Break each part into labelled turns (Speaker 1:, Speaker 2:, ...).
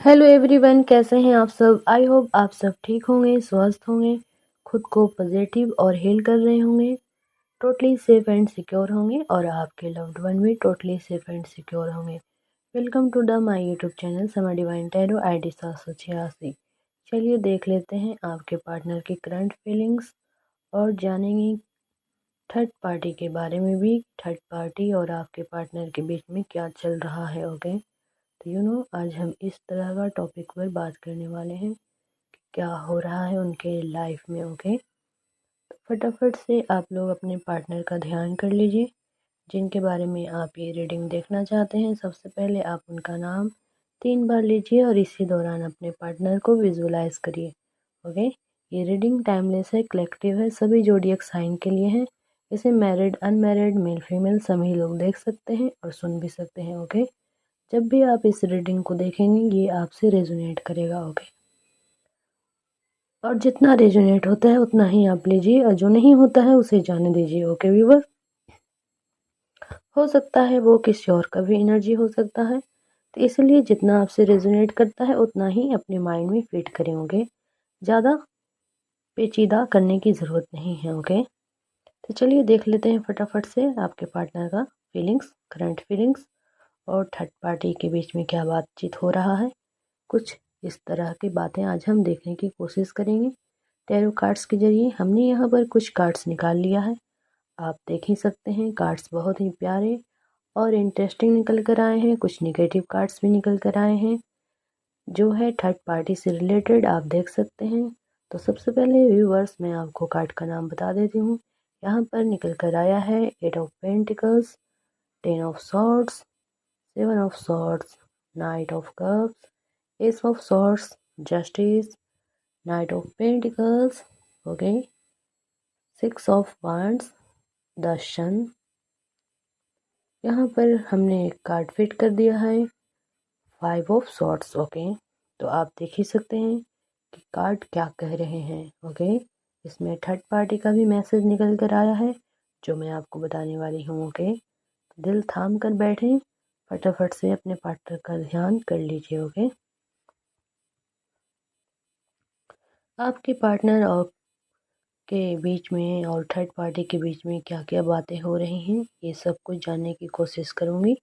Speaker 1: Hello everyone, कैसे हैं आप सब। आई होप आप सब ठीक होंगे, स्वस्थ होंगे, खुद को पॉजिटिव और हील कर रहे होंगे, टोटली सेफ एंड सिक्योर होंगे और आपके लव्ड वन भी टोटली सेफ एंड सिक्योर होंगे। Welcome to the my YouTube channel Sama Divine Tarot ID 786। चलिए देख लेते हैं आपके पार्टनर की करंट फीलिंग्स और जानेंगे थर्ड पार्टी के बारे में भी। थर्ड पार्टी और आपके पार्टनर के बीच में क्या चल रहा है। ओके, तो आज हम इस तरह का टॉपिक पर बात करने वाले हैं कि क्या हो रहा है उनके लाइफ में। ओके, तो फटाफट से आप लोग अपने पार्टनर का ध्यान कर लीजिए जिनके बारे में आप ये रीडिंग देखना चाहते हैं। सबसे पहले आप उनका नाम 3 बार लीजिए और इसी दौरान अपने पार्टनर को विजुलाइज करिए। ओके, ये रीडिंग टाइमलेस है, कलेक्टिव है, सभी जोडियक साइन के लिए है। इसे मैरिड, अनमैरिड, मेल फीमेल सभी लोग देख सकते हैं और सुन भी सकते हैं। ओके, जब भी आप इस रीडिंग को देखेंगे ये आपसे रेजोनेट करेगा। ओके, और जितना रेजोनेट होता है उतना ही आप लीजिए और जो नहीं होता है उसे जाने दीजिए। ओके व्यूवर, हो सकता है वो किसी और का भी एनर्जी हो सकता है, तो इसलिए जितना आपसे रेजोनेट करता है उतना ही अपने माइंड में फिट करेंगे, ज़्यादा पेचीदा करने की ज़रूरत नहीं है। ओके, तो चलिए देख लेते हैं फटाफट से आपके पार्टनर का फीलिंग्स, करंट फीलिंग्स और थर्ड पार्टी के बीच में क्या बातचीत हो रहा है। कुछ इस तरह की बातें आज हम देखने की कोशिश करेंगे टैरो कार्ड्स के जरिए। हमने यहाँ पर कुछ कार्ड्स निकाल लिया है, आप देख ही सकते हैं। कार्ड्स बहुत ही प्यारे और इंटरेस्टिंग निकल कर आए हैं, कुछ नेगेटिव कार्ड्स भी निकल कर आए हैं जो है थर्ड पार्टी से रिलेटेड, आप देख सकते हैं। तो सबसे पहले व्यूवर्स मैं आपको कार्ड का नाम बता देती हूँ। यहाँ पर निकल कर आया है 8 of pentacles, 10 of swords, 7 of swords, knight of cups, ace of swords, justice, knight of pentacles, okay, 6 of wands, the sun. यहाँ पर हमने एक कार्ड फिट कर दिया है 5 ऑफ सॉर्ड्स। ओके, तो आप देख ही सकते हैं कि कार्ड क्या कह रहे हैं। ओके, इसमें थर्ड पार्टी का भी मैसेज निकल कर आया है जो मैं आपको बताने वाली हूँ। ओके, दिल थाम कर बैठें, फटाफट से अपने पार्टनर का ध्यान कर लीजिए। ओके, आपके पार्टनर और के बीच में और थर्ड पार्टी के बीच में क्या क्या बातें हो रही हैं ये सब कुछ जानने की कोशिश करूँगी।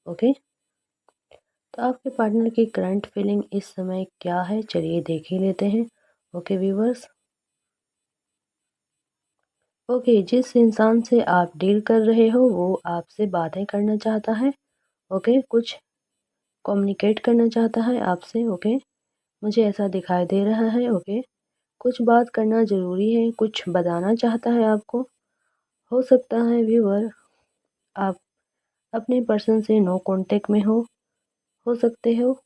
Speaker 1: ओके, तो आपके पार्टनर की करंट फीलिंग इस समय क्या है, चलिए देख ही लेते हैं। ओके व्यूवर्स, ओके, जिस इंसान से आप डील कर रहे हो वो आपसे बातें करना चाहता है। ओके, कुछ कम्युनिकेट करना चाहता है आपसे। ओके, मुझे ऐसा दिखाई दे रहा है। ओके, कुछ बात करना ज़रूरी है, कुछ बताना चाहता है आपको। हो सकता है व्यूवर आप अपने पर्सन से नो कांटेक्ट में हो सकते हो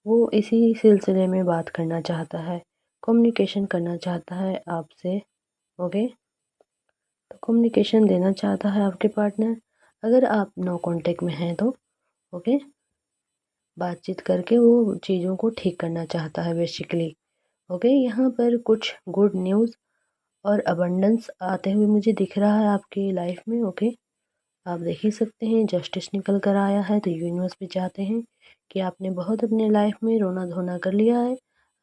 Speaker 1: वो इसी सिलसिले में बात करना चाहता है, कम्युनिकेशन करना चाहता है आपसे। ओके, तो कम्युनिकेशन देना चाहता है आपके पार्टनर। अगर आप नो कांटेक्ट में हैं तो ओके, बातचीत करके वो चीज़ों को ठीक करना चाहता है बेसिकली। ओके, यहाँ पर कुछ गुड न्यूज़ और अबंडेंस आते हुए मुझे दिख रहा है आपकी लाइफ में। ओके, आप देख ही सकते हैं जस्टिस निकल कर आया है, तो यूनिवर्स भी चाहते हैं कि आपने बहुत अपने लाइफ में रोना धोना कर लिया है,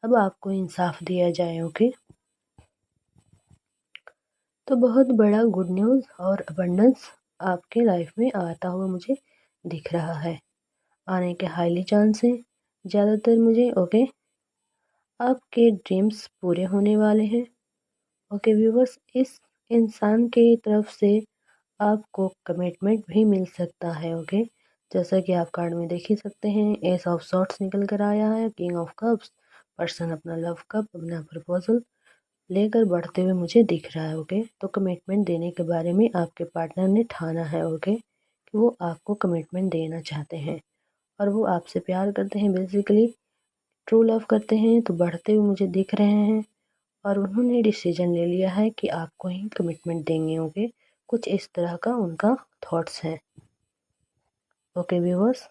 Speaker 1: अब आपको इंसाफ दिया जाए। ओके, तो बहुत बड़ा गुड न्यूज़ और अबंडेंस आपके लाइफ में आता हुआ मुझे दिख रहा है, आने के हाईली चांस है ज़्यादातर मुझे। ओके, आपके ड्रीम्स पूरे होने वाले हैं। ओके व्यूवर्स, इस इंसान के तरफ से आपको कमिटमेंट भी मिल सकता है। ओके, जैसा कि आप कार्ड में देख ही सकते हैं, एस ऑफ सॉर्ट्स निकल कर आया है, किंग ऑफ कप्स। पर्सन अपना लव कप, अपना प्रपोजल लेकर बढ़ते हुए मुझे दिख रहा है। ओके, तो कमिटमेंट देने के बारे में आपके पार्टनर ने ठाना है। ओके, कि वो आपको कमिटमेंट देना चाहते हैं और वो आपसे प्यार करते हैं, बेसिकली ट्रू लव करते हैं, तो बढ़ते हुए मुझे दिख रहे हैं और उन्होंने डिसीजन ले लिया है कि आपको ही कमिटमेंट देंगे। ओके, कुछ इस तरह का उनका थॉट्स है। ओके व्यूवर्स,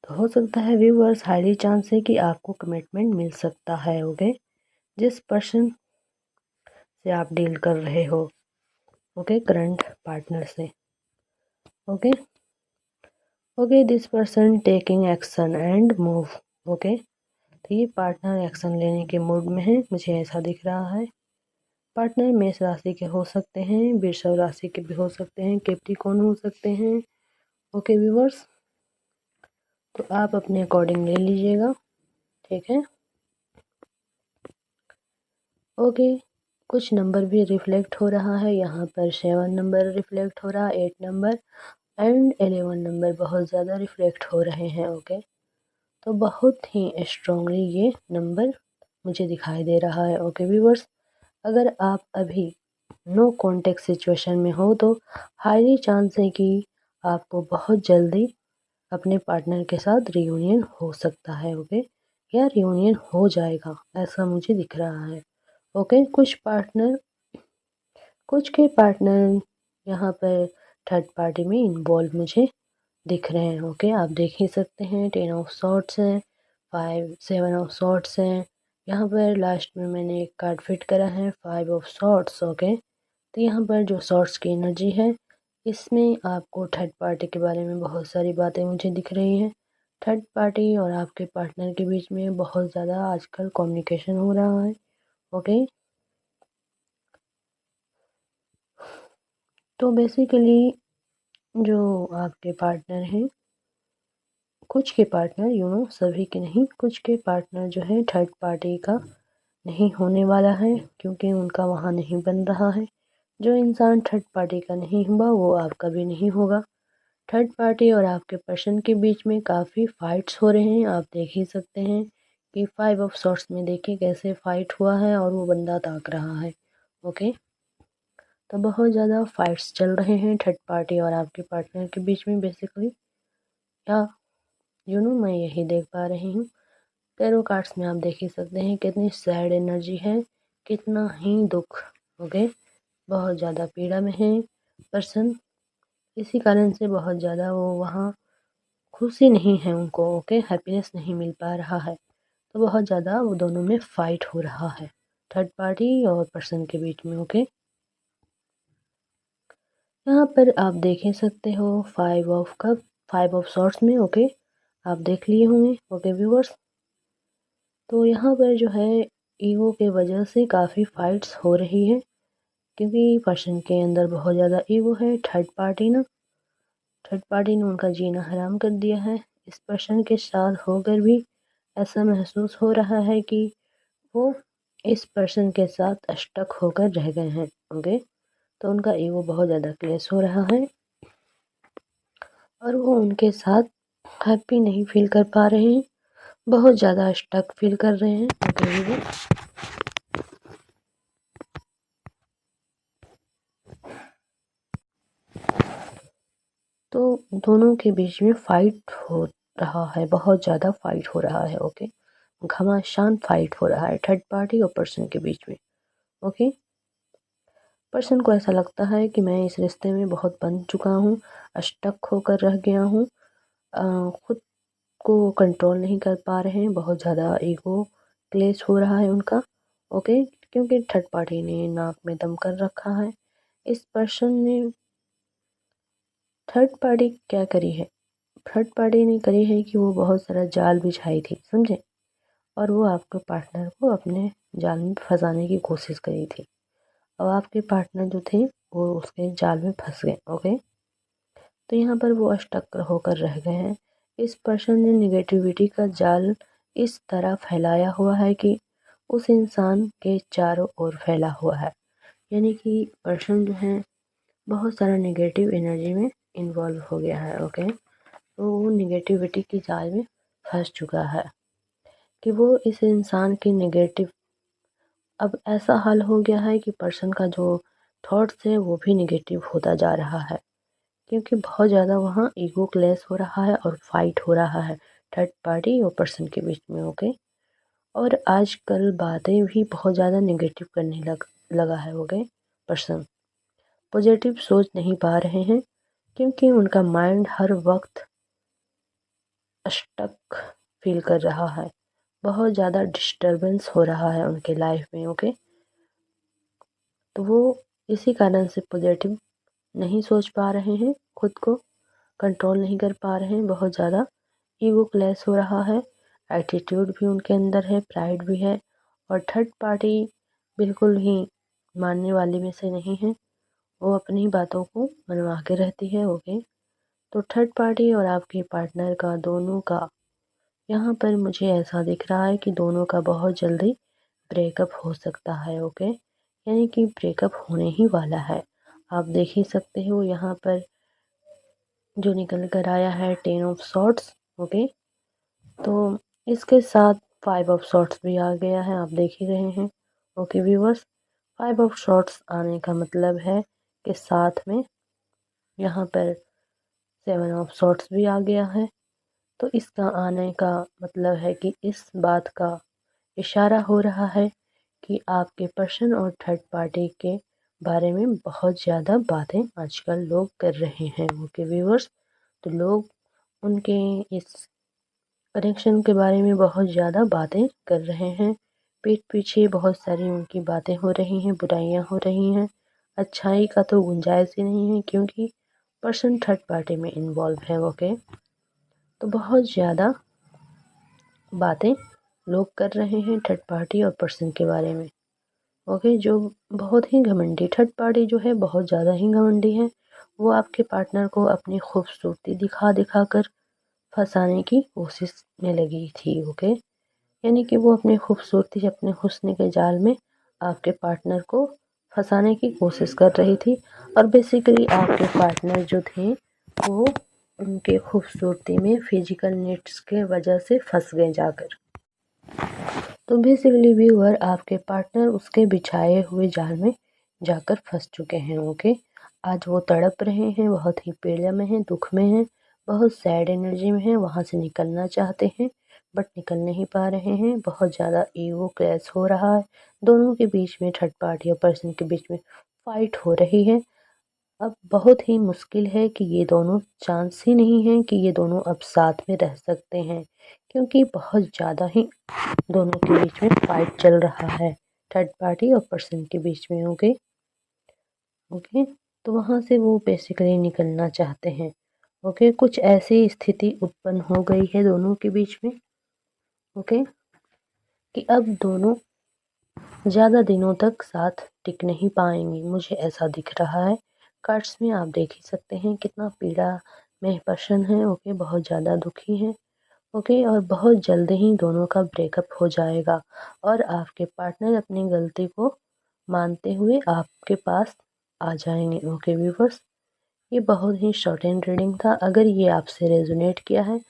Speaker 1: तो हो सकता है व्यूवर्स हाईली चांस है कि आपको कमिटमेंट मिल सकता है। ओके, जिस पर्सन से आप डील कर रहे हो, ओके, करंट पार्टनर से। Okay, okay, this person taking action and move. Okay, तो ये पार्टनर एक्शन लेने के मूड में है, मुझे ऐसा दिख रहा है। पार्टनर मेष राशि के हो सकते हैं, वृषभ राशि के भी हो सकते हैं, कैप्रिकॉर्न हो सकते हैं। ओके व्यूवर्स, तो आप अपने अकॉर्डिंग ले लीजिएगा, ठीक है। ओके, कुछ नंबर भी रिफ्लेक्ट हो रहा है यहाँ पर। 7 नंबर रिफ्लेक्ट हो रहा है, 8 नंबर एंड 11 नंबर बहुत ज़्यादा रिफ्लेक्ट हो रहे हैं। ओके, तो बहुत ही स्ट्रांगली ये नंबर मुझे दिखाई दे रहा है। ओके व्यूवर्स, अगर आप अभी नो कॉन्टेक्ट सिचुएशन में हो तो हाईली चांस है कि आपको बहुत जल्दी अपने पार्टनर के साथ रियूनियन हो सकता है। ओके, या रियूनियन हो जाएगा, ऐसा मुझे दिख रहा है। ओके, कुछ के पार्टनर यहाँ पर थर्ड पार्टी में इन्वॉल्व मुझे दिख रहे हैं। ओके, आप देख ही सकते हैं 10 ऑफ सॉर्ट्स हैं, 7 ऑफ सॉर्ट्स हैं। यहाँ पर लास्ट में मैंने एक कार्ड फिट करा है 5 ऑफ सॉर्ट्स। ओके, तो यहाँ पर जो सॉर्ट्स की एनर्जी है, इसमें आपको थर्ड पार्टी के बारे में बहुत सारी बातें मुझे दिख रही हैं। थर्ड पार्टी और आपके पार्टनर के बीच में बहुत ज़्यादा आजकल कम्युनिकेशन हो रहा है। ओके, तो बेसिकली जो आपके पार्टनर हैं, कुछ के पार्टनर सभी के नहीं, कुछ के पार्टनर जो है थर्ड पार्टी का नहीं होने वाला है, क्योंकि उनका वहाँ नहीं बन रहा है। जो इंसान थर्ड पार्टी का नहीं हुआ वो आपका भी नहीं होगा। थर्ड पार्टी और आपके पर्सन के बीच में काफ़ी फाइट्स हो रहे हैं, आप देख ही सकते हैं कि 5 ऑफ सॉर्ट्स में देखिए कैसे फाइट हुआ है और वो बंदा ताक रहा है। ओके, तो बहुत ज़्यादा फाइट्स चल रहे हैं थर्ड पार्टी और आपके पार्टनर के बीच में बेसिकली। या मैं यही देख पा रही हूँ। टैरो कार्ड्स में आप देख ही सकते हैं कितनी सैड एनर्जी है, कितना ही दुख। ओके, बहुत ज़्यादा पीड़ा में है पर्सन, इसी कारण से बहुत ज़्यादा वो वहाँ खुशी नहीं है उनको। ओके, हैप्पीनेस नहीं मिल पा रहा है, तो बहुत ज़्यादा वो दोनों में फाइट हो रहा है थर्ड पार्टी और पर्सन के बीच में। ओके, यहाँ पर आप देख ही सकते हो 5 ऑफ सॉर्ट्स में। ओके, आप देख लिए होंगे। ओके व्यूवर्स, तो यहाँ पर जो है ईगो के वजह से काफ़ी फाइट्स हो रही है, क्योंकि पर्सन के अंदर बहुत ज़्यादा ईगो है। थर्ड पार्टी ने उनका जीना हराम कर दिया है। इस पर्सन के साथ होकर भी ऐसा महसूस हो रहा है कि वो इस पर्सन के साथ स्टक होकर रह गए हैं। ओके, तो उनका ईगो बहुत ज़्यादा क्लेश हो रहा है और वो उनके साथ हैप्पी नहीं फील कर पा रहे हैं, बहुत ज़्यादा स्टक फील कर रहे हैं। ओके, तो दोनों के बीच में फाइट हो रहा है, बहुत ज़्यादा फाइट हो रहा है। ओके, घमासान फाइट हो रहा है थर्ड पार्टी और पर्सन के बीच में। ओके, पर्सन को ऐसा लगता है कि मैं इस रिश्ते में बहुत बंध चुका हूँ, स्टक होकर रह गया हूँ, खुद को कंट्रोल नहीं कर पा रहे हैं, बहुत ज़्यादा ईगो क्लेश हो रहा है उनका। ओके, क्योंकि थर्ड पार्टी ने नाक में दम कर रखा है। इस पर्सन ने थर्ड पार्टी क्या करी है, थर्ड पार्टी ने करी है कि वो बहुत सारा जाल बिछाई थी, समझे, और वो आपके पार्टनर को अपने जाल में फंसाने की कोशिश करी थी। अब आपके पार्टनर जो थे वो उसके जाल में फंस गए। ओके, तो यहाँ पर वो अटक होकर रह गए हैं। इस पर्सन ने निगेटिविटी का जाल इस तरह फैलाया हुआ है कि उस इंसान के चारों ओर फैला हुआ है, यानी कि पर्सन जो है बहुत सारा नेगेटिव एनर्जी में इन्वॉल्व हो गया है। ओके, तो वो निगेटिविटी की जाल में फंस चुका है कि वो इस इंसान की नेगेटिव, अब ऐसा हाल हो गया है कि पर्सन का जो थॉट्स है वो भी नेगेटिव होता जा रहा है, क्योंकि बहुत ज़्यादा वहाँ ईगो क्लैश हो रहा है और फाइट हो रहा है थर्ड पार्टी और पर्सन के बीच में। ओके, और आजकल बातें भी बहुत ज़्यादा नेगेटिव करने लगा है। ओके, पर्सन पॉजिटिव सोच नहीं पा रहे हैं, क्योंकि उनका माइंड हर वक्त स्टक फील कर रहा है, बहुत ज़्यादा डिस्टरबेंस हो रहा है उनके लाइफ में। ओके, तो वो इसी कारण से पॉजिटिव नहीं सोच पा रहे हैं, खुद को कंट्रोल नहीं कर पा रहे हैं, बहुत ज़्यादा ईगो क्लैश हो रहा है, एटीट्यूड भी उनके अंदर है, प्राइड भी है, और थर्ड पार्टी बिल्कुल ही मानने वाले में से नहीं है, वो अपनी बातों को मनवा के रहती है। ओके, तो थर्ड पार्टी और आपके पार्टनर का, दोनों का यहाँ पर मुझे ऐसा दिख रहा है कि दोनों का बहुत जल्दी ब्रेकअप हो सकता है। ओके, यानी कि ब्रेकअप होने ही वाला है। आप देख ही सकते हो यहाँ पर जो निकल कर आया है 10 ऑफ सॉर्ट्स। ओके, तो इसके साथ 5 ऑफ सॉर्ट्स भी आ गया है, आप देख ही रहे हैं। ओके व्यूवर्स, 5 ऑफ सॉर्ट्स आने का मतलब है कि साथ में यहाँ पर 7 ऑफ सॉर्ट्स भी आ गया है। तो इसका आने का मतलब है कि इस बात का इशारा हो रहा है कि आपके पर्सन और थर्ड पार्टी के बारे में बहुत ज़्यादा बातें आजकल लोग कर रहे हैं। ओके व्यूवर्स, तो लोग उनके इस कनेक्शन के बारे में बहुत ज़्यादा बातें कर रहे हैं, पीठ पीछे बहुत सारी उनकी बातें हो रही हैं, बुराइयां हो रही हैं, अच्छाई का तो गुंजाइश ही नहीं है क्योंकि पर्सन थर्ड पार्टी में इन्वॉल्व है। ओके, तो बहुत ज़्यादा बातें लोग कर रहे हैं थर्ड पार्टी और पर्सन के बारे में। ओके, जो बहुत ही घमंडी थर्ड पार्टी जो है, बहुत ज़्यादा ही घमंडी है। वो आपके पार्टनर को अपनी खूबसूरती दिखा दिखा कर फंसाने की कोशिश में लगी थी। ओके, यानी कि वो अपनी खूबसूरती, अपने हुस्न के जाल में आपके पार्टनर को फंसाने की कोशिश कर रही थी, और बेसिकली आपके पार्टनर जो थे वो उनके खूबसूरती में फिजिकल नीड्स के वजह से फंस गए जाकर। तो बेसिकली व्यूअर, आपके पार्टनर उसके बिछाए हुए जाल में जाकर फंस चुके हैं। ओके, आज वो तड़प रहे हैं, बहुत ही पीड़ा में हैं, दुख में हैं, बहुत सैड एनर्जी में हैं, वहाँ से निकलना चाहते हैं बट निकल नहीं पा रहे हैं। बहुत ज़्यादा ईगो क्लैश हो रहा है दोनों के बीच में, थर्ड पार्टी और पर्सन के बीच में फाइट हो रही है। अब बहुत ही मुश्किल है कि ये दोनों, चांस ही नहीं है कि ये दोनों अब साथ में रह सकते हैं, क्योंकि बहुत ज़्यादा ही दोनों के बीच में फाइट चल रहा है, थर्ड पार्टी और पर्सन के बीच में। ओके ओके, तो वहाँ से वो बेसिकली निकलना चाहते हैं। ओके, कुछ ऐसी स्थिति उत्पन्न हो गई है दोनों के बीच में। ओके, कि अब दोनों ज़्यादा दिनों तक साथ टिक नहीं पाएंगे, मुझे ऐसा दिख रहा है। कार्ड्स में आप देख ही सकते हैं कितना पीड़ा में पर्सन है। ओके, बहुत ज़्यादा दुखी है। ओके, और बहुत जल्द ही दोनों का ब्रेकअप हो जाएगा और आपके पार्टनर अपनी गलती को मानते हुए आपके पास आ जाएंगे। ओके व्यूवर्स, ये बहुत ही शॉर्ट एंड रीडिंग था। अगर ये आपसे रेजोनेट किया है